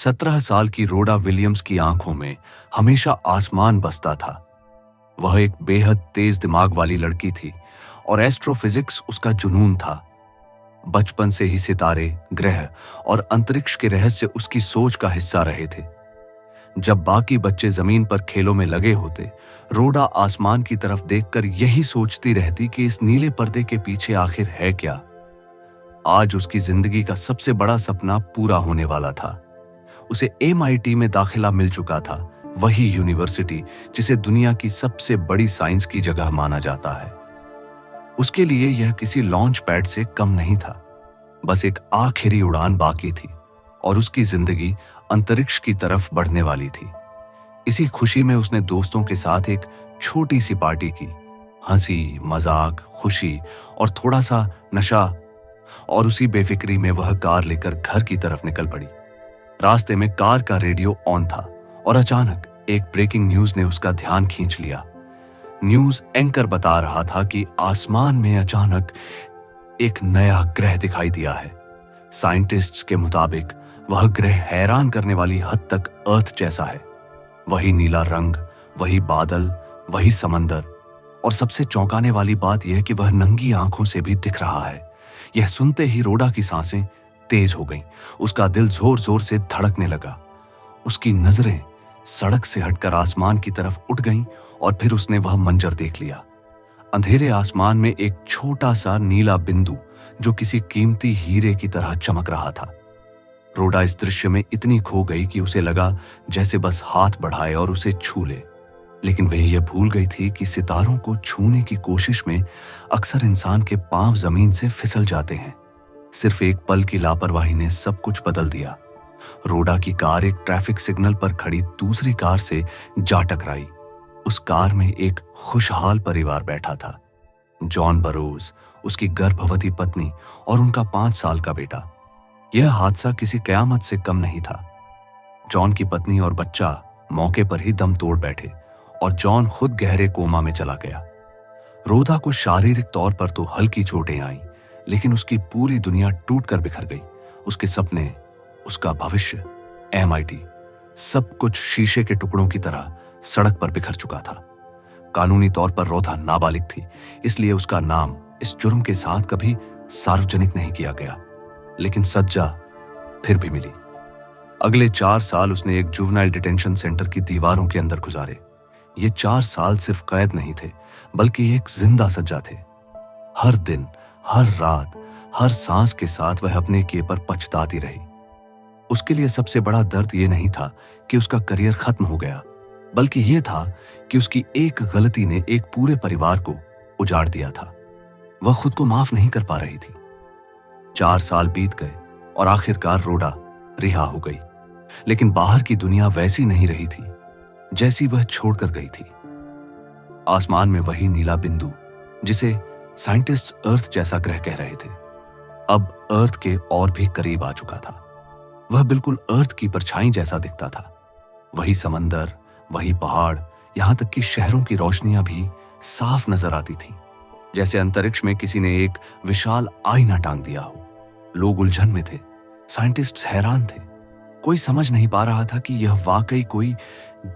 17 साल की रोडा विलियम्स की आंखों में हमेशा आसमान बसता था। वह एक बेहद तेज दिमाग वाली लड़की थी और एस्ट्रोफिजिक्स उसका जुनून था। बचपन से ही सितारे, ग्रह और अंतरिक्ष के रहस्य उसकी सोच का हिस्सा रहे थे। जब बाकी बच्चे जमीन पर खेलों में लगे होते, रोडा आसमान की तरफ देखकर यही सोचती रहती कि इस नीले पर्दे के पीछे आखिर है क्या। आज उसकी जिंदगी का सबसे बड़ा सपना पूरा होने वाला था। उसे MIT में दाखिला मिल चुका था, वही यूनिवर्सिटी जिसे दुनिया की सबसे बड़ी साइंस की जगह माना जाता है। उसके लिए यह किसी लॉन्च पैड से कम नहीं था, बस एक आखिरी उड़ान बाकी थी और उसकी जिंदगी अंतरिक्ष की तरफ बढ़ने वाली थी। इसी खुशी में उसने दोस्तों के साथ एक छोटी सी पार्टी की। हंसी, मजाक, खुशी और थोड़ा सा नशा, और उसी बेफिक्री में वह कार लेकर घर की तरफ निकल पड़ी। रास्ते में कार का रेडियो ऑन था और अचानक एक ब्रेकिंग न्यूज ने उसका ध्यान खींच लिया। न्यूज एंकर बता रहा था कि आसमान में अचानक एक नया ग्रह दिखाई दिया है। साइंटिस्ट्स के मुताबिक वह ग्रह हैरान करने वाली हद तक अर्थ जैसा है। वही नीला रंग, वही बादल, वही समंदर, और सबसे चौंकाने वाली बात यह कि वह नंगी आंखों से भी दिख रहा है। यह सुनते ही रोडा की सांसें तेज हो गईं। उसका दिल जोर जोर से धड़कने लगा। उसकी नजरें सड़क से हटकर आसमान की तरफ उठ गईं और फिर उसने वह मंजर देख लिया। अंधेरे आसमान में एक छोटा सा नीला बिंदु जो किसी कीमती हीरे की तरह चमक रहा था। रोडा इस दृश्य में इतनी खो गई कि उसे लगा जैसे बस हाथ बढ़ाए और उसे छू ले। लेकिन वह यह भूल गई थी कि सितारों को छूने की कोशिश में अक्सर इंसान के पांव जमीन से फिसल जाते हैं। सिर्फ एक पल की लापरवाही ने सब कुछ बदल दिया। रोडा की कार एक ट्रैफिक सिग्नल पर खड़ी दूसरी कार से जा टकराई। उस कार में एक खुशहाल परिवार बैठा था। जॉन बरोज, उसकी गर्भवती पत्नी और उनका 5 साल का बेटा। यह हादसा किसी कयामत से कम नहीं था। जॉन की पत्नी और बच्चा मौके पर ही दम तोड़ बैठे और जॉन खुद गहरे कोमा में चला गया। रोडा को शारीरिक तौर पर तो हल्की चोटें आईं, लेकिन उसकी पूरी दुनिया टूटकर बिखर गई। उसके सपने, उसका भविष्य, MIT, सब कुछ शीशे के टुकड़ों की तरह सड़क पर बिखर चुका था। कानूनी तौर पर रोधा नाबालिग थी, इसलिए उसका नाम इस जुर्म के साथ कभी सार्वजनिक नहीं किया गया, लेकिन सज्जा फिर भी मिली। अगले 4 साल उसने एक जुवेनाइल डिटेंशन सेंटर की दीवारों के अंदर गुजारे। ये 4 साल सिर्फ कैद नहीं थे, बल्कि एक जिंदा सज्जा थे। हर दिन, हर रात, हर सांस के साथ वह अपने किए पर पछताती रही। उसके लिए सबसे बड़ा दर्द यह नहीं था कि उसका करियर खत्म हो गया, बल्कि यह था कि उसकी एक गलती ने एक पूरे परिवार को उजाड़ दिया था। वह खुद को माफ नहीं कर पा रही थी। 4 साल बीत गए और आखिरकार रोडा रिहा हो गई, लेकिन बाहर की दुनिया वैसी नहीं रही थी जैसी वह छोड़कर गई थी। आसमान में वही नीला बिंदु जिसे साइंटिस्ट्स अर्थ जैसा ग्रह कह रहे थे, अब अर्थ के और भी करीब आ चुका था। वह बिल्कुल अर्थ की परछाई जैसा दिखता था। वही समंदर, वही पहाड़, यहां तक कि शहरों की रोशनियां भी साफ नजर आती थीं, जैसे अंतरिक्ष में किसी ने एक विशाल आईना टांग दिया हो। लोग उलझन में थे, साइंटिस्ट्स हैरान थे। कोई समझ नहीं पा रहा था कि यह वाकई कोई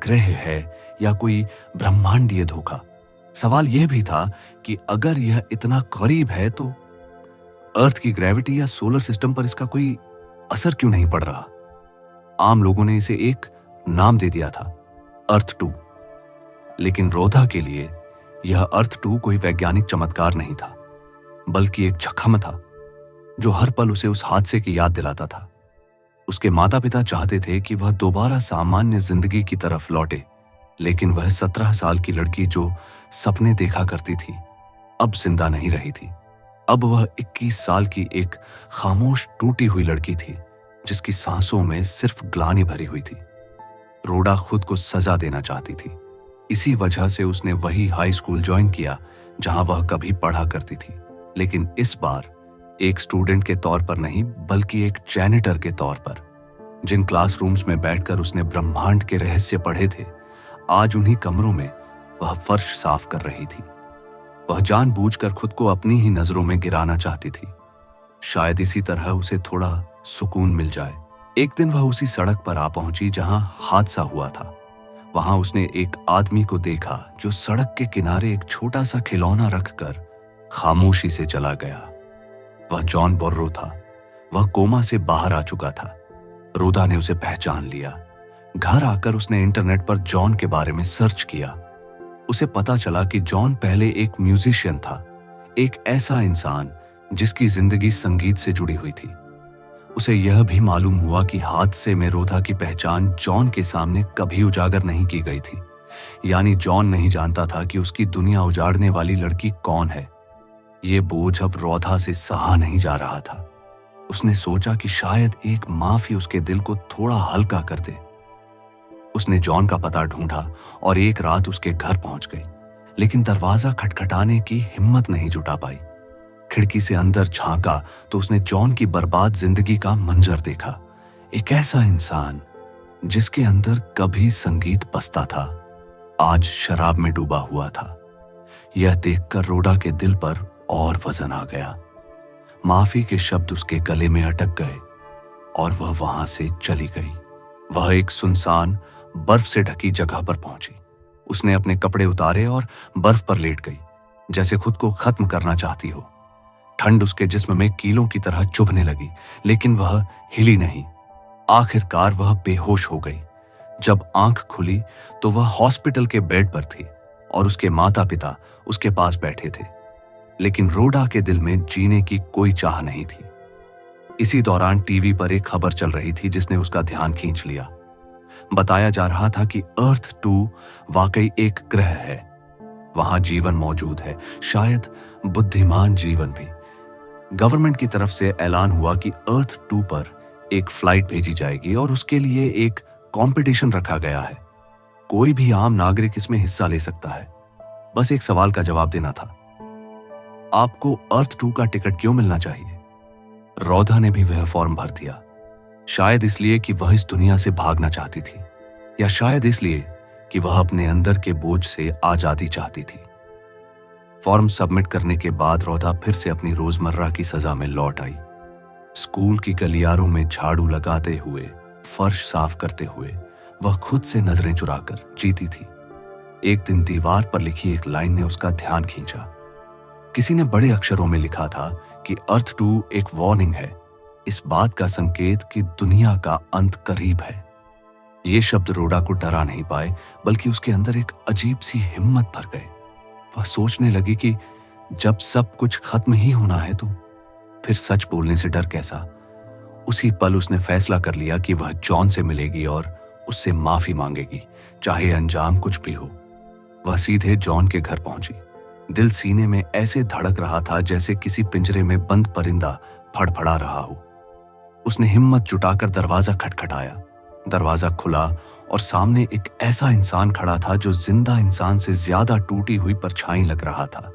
ग्रह है या कोई ब्रह्मांडीय धोखा। सवाल यह भी था कि अगर यह इतना करीब है तो अर्थ की ग्रेविटी या सोलर सिस्टम पर इसका कोई असर क्यों नहीं पड़ रहा। आम लोगों ने इसे एक नाम दे दिया था, अर्थ 2। लेकिन रोधा के लिए यह अर्थ 2 कोई वैज्ञानिक चमत्कार नहीं था, बल्कि एक जख्म था जो हर पल उसे उस हादसे की याद दिलाता था। उसके माता पिता चाहते थे कि वह दोबारा सामान्य जिंदगी की तरफ लौटे, लेकिन वह 17 साल की लड़की जो सपने देखा करती थी, अब जिंदा नहीं रही थी। अब वह 21 साल की एक खामोश टूटी हुई लड़की थी, जिसकी सांसों में सिर्फ ग्लानि भरी हुई थी। रोडा खुद को सजा देना चाहती थी। इसी वजह से उसने वही हाई स्कूल ज्वाइन किया जहां वह कभी पढ़ा करती थी, लेकिन इस बार एक स्टूडेंट के तौर पर नहीं, बल्कि एक जैनिटर के तौर पर। जिन क्लासरूम्स में बैठकर उसने ब्रह्मांड के रहस्य पढ़े थे, आज उन्हीं कमरों में वह फर्श साफ कर रही थी। वह जानबूझकर खुद को अपनी ही नजरों में गिराना चाहती थी। शायद इसी तरह उसे थोड़ा सुकून मिल जाए। एक दिन वह उसी सड़क पर आ पहुंची जहां हादसा हुआ था। वहां उसने एक आदमी को देखा जो सड़क के किनारे एक छोटा सा खिलौना रखकर खामोशी से चला गया। वह जॉन बोर्रो था। वह कोमा से बाहर आ चुका था। रोदा ने उसे पहचान लिया। घर आकर उसने इंटरनेट पर जॉन के बारे में सर्च किया। उसे पता चला कि जॉन पहले एक म्यूजिशियन था, एक ऐसा इंसान जिसकी जिंदगी संगीत से जुड़ी हुई थी। उसे यह भी मालूम हुआ कि हादसे में रोदा की पहचान जॉन के सामने कभी उजागर नहीं की गई थी। यानी जॉन नहीं जानता था कि उसकी दुनिया उजाड़ने वाली लड़की कौन है। यह बोझ अब रोदा से सहा नहीं जा रहा था। उसने सोचा कि शायद एक माफी उसके दिल को थोड़ा हल्का कर दे। उसने जॉन का पता ढूंढा और एक रात उसके घर पहुंच गई, लेकिन दरवाजा खटखटाने की हिम्मत नहीं जुटा पाई। खिड़की से अंदर झांका तो उसने जॉन की बर्बाद जिंदगी का मंजर देखा। एक ऐसा इंसान जिसके अंदर कभी संगीत बजता था, आज शराब में डूबा हुआ था। यह देखकर रोडा के दिल पर और वजन आ गया। माफी के शब्द उसके गले में अटक गए और वह वहां से चली गई। वह एक सुनसान बर्फ से ढकी जगह पर पहुंची। उसने अपने कपड़े उतारे और बर्फ पर लेट गई, जैसे खुद को खत्म करना चाहती हो। ठंड उसके जिस्म में कीलों की तरह चुभने लगी, लेकिन वह हिली नहीं। आखिरकार वह बेहोश हो गई। जब आंख खुली तो वह हॉस्पिटल के बेड पर थी और उसके माता पिता उसके पास बैठे थे, लेकिन रोडा के दिल में जीने की कोई चाह नहीं थी। इसी दौरान टीवी पर एक खबर चल रही थी जिसने उसका ध्यान खींच लिया। बताया जा रहा था कि अर्थ 2 वाकई एक ग्रह है। वहां जीवन मौजूद है, शायद बुद्धिमान जीवन भी। गवर्नमेंट की तरफ से ऐलान हुआ कि अर्थ 2 पर एक फ्लाइट भेजी जाएगी और उसके लिए एक कंपटीशन रखा गया है। कोई भी आम नागरिक इसमें हिस्सा ले सकता है। बस एक सवाल का जवाब देना था। आपको अर्थ 2 का टिकट क्यों मिलना चाहिए? रोदा ने भी वह फॉर्म भर दिया। शायद इसलिए कि वह इस दुनिया से भागना चाहती थी, या शायद इसलिए कि वह अपने अंदर के बोझ से आजादी चाहती थी। फॉर्म सबमिट करने के बाद रोदा फिर से अपनी रोजमर्रा की सजा में लौट आई। स्कूल की गलियारों में झाड़ू लगाते हुए, फर्श साफ करते हुए वह खुद से नजरें चुराकर जीती थी। एक दिन दीवार पर लिखी एक लाइन ने उसका ध्यान खींचा। किसी ने बड़े अक्षरों में लिखा था कि अर्थ 2 एक वार्निंग है, इस बात का संकेत कि दुनिया का अंत करीब है। ये शब्द रोडा को डरा नहीं पाए, बल्कि उसके अंदर एक अजीब सी हिम्मत भर गए। वह सोचने लगी कि जब सब कुछ खत्म ही होना है तो फिर सच बोलने से डर कैसा। उसी पल उसने फैसला कर लिया कि वह जॉन से मिलेगी और उससे माफी मांगेगी, चाहे अंजाम कुछ भी हो। वह सीधे जॉन के घर पहुंची। दिल सीने में ऐसे धड़क रहा था जैसे किसी पिंजरे में बंद परिंदा फड़फड़ा रहा हो। उसने हिम्मत जुटाकर दरवाजा खटखटाया। दरवाजा खुला और सामने एक ऐसा इंसान खड़ा था जो जिंदा इंसान से ज्यादा टूटी हुई परछाई लग रहा था।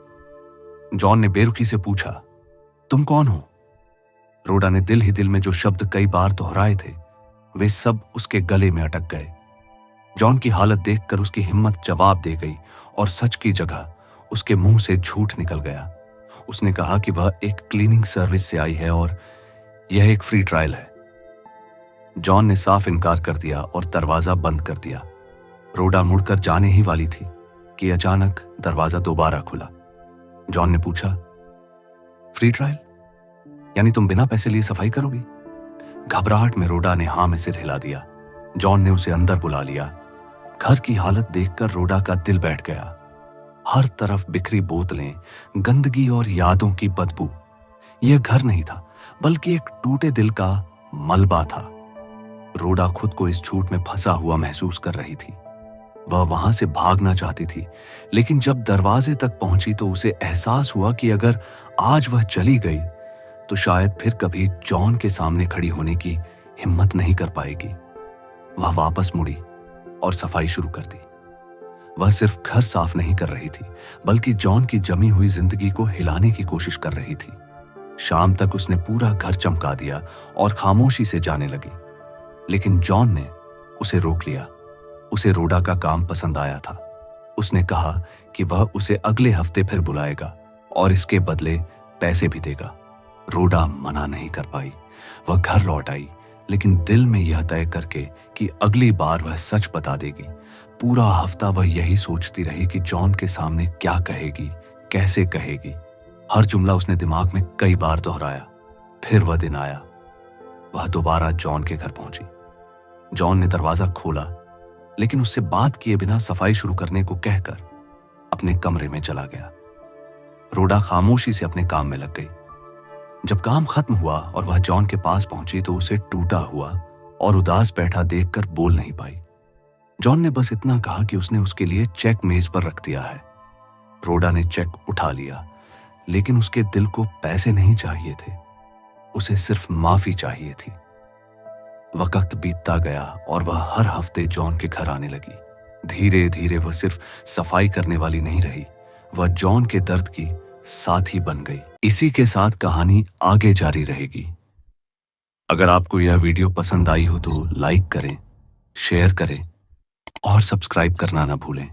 जॉन ने बेरुखी से पूछा, तुम कौन हो? रोडा ने दिल ही दिल में जो शब्द कई बार दोहराए थे, वे सब उसके गले में अटक गए। जॉन की हालत देखकर उसकी हिम्मत जवाब दे गई और सच की जगह उसके मुंह से झूठ निकल गया। उसने कहा कि वह एक क्लीनिंग सर्विस से आई है और यह एक फ्री ट्रायल है। जॉन ने साफ इनकार कर दिया और दरवाजा बंद कर दिया। रोडा मुड़कर जाने ही वाली थी कि अचानक दरवाजा दोबारा खुला। जॉन ने पूछा, फ्री ट्रायल? यानी तुम बिना पैसे लिए सफाई करोगी? घबराहट में रोडा ने हां में सिर हिला दिया। जॉन ने उसे अंदर बुला लिया। घर की हालत देखकर रोडा का दिल बैठ गया। हर तरफ बिखरी बोतलें, गंदगी और यादों की बदबू। यह घर नहीं था, बल्कि एक टूटे दिल का मलबा था। रोडा खुद को इस झूठ में फंसा हुआ महसूस कर रही थी। वह वहां से भागना चाहती थी, लेकिन जब दरवाजे तक पहुंची तो उसे एहसास हुआ कि अगर आज वह चली गई तो शायद फिर कभी जॉन के सामने खड़ी होने की हिम्मत नहीं कर पाएगी। वह वापस मुड़ी और सफाई शुरू कर दी। वह सिर्फ घर साफ नहीं कर रही थी, बल्कि जॉन की जमी हुई जिंदगी को हिलाने की कोशिश कर रही थी। शाम तक उसने पूरा घर चमका दिया और खामोशी से जाने लगी, लेकिन जॉन ने उसे रोक लिया। उसे रोडा का काम पसंद आया था। उसने कहा कि वह उसे अगले हफ्ते फिर बुलाएगा और इसके बदले पैसे भी देगा। रोडा मना नहीं कर पाई। वह घर लौट आई, लेकिन दिल में यह तय करके कि अगली बार वह सच बता देगी। पूरा हफ्ता वह यही सोचती रही कि जॉन के सामने क्या कहेगी, कैसे कहेगी। हर जुमला उसने दिमाग में कई बार दोहराया। फिर वह दिन आया। वह दोबारा जॉन के घर पहुंची। जॉन ने दरवाजा खोला, लेकिन उससे बात किए बिना सफाई शुरू करने को कहकर अपने कमरे में चला गया। रोडा खामोशी से अपने काम में लग गई। जब काम खत्म हुआ और वह जॉन के पास पहुंची तो उसे टूटा हुआ और उदास बैठा देखकर बोल नहीं पाई। जॉन ने बस इतना कहा कि उसने उसके लिए चेक मेज पर रख दिया है। रोडा ने चेक उठा लिया, लेकिन उसके दिल को पैसे नहीं चाहिए थे, उसे सिर्फ माफी चाहिए थी। वक्त बीतता गया और वह हर हफ्ते जॉन के घर आने लगी। धीरे धीरे वह सिर्फ सफाई करने वाली नहीं रही, वह जॉन के दर्द की साथी बन गई। इसी के साथ कहानी आगे जारी रहेगी। अगर आपको यह वीडियो पसंद आई हो तो लाइक करें, शेयर करें और सब्सक्राइब करना ना भूलें।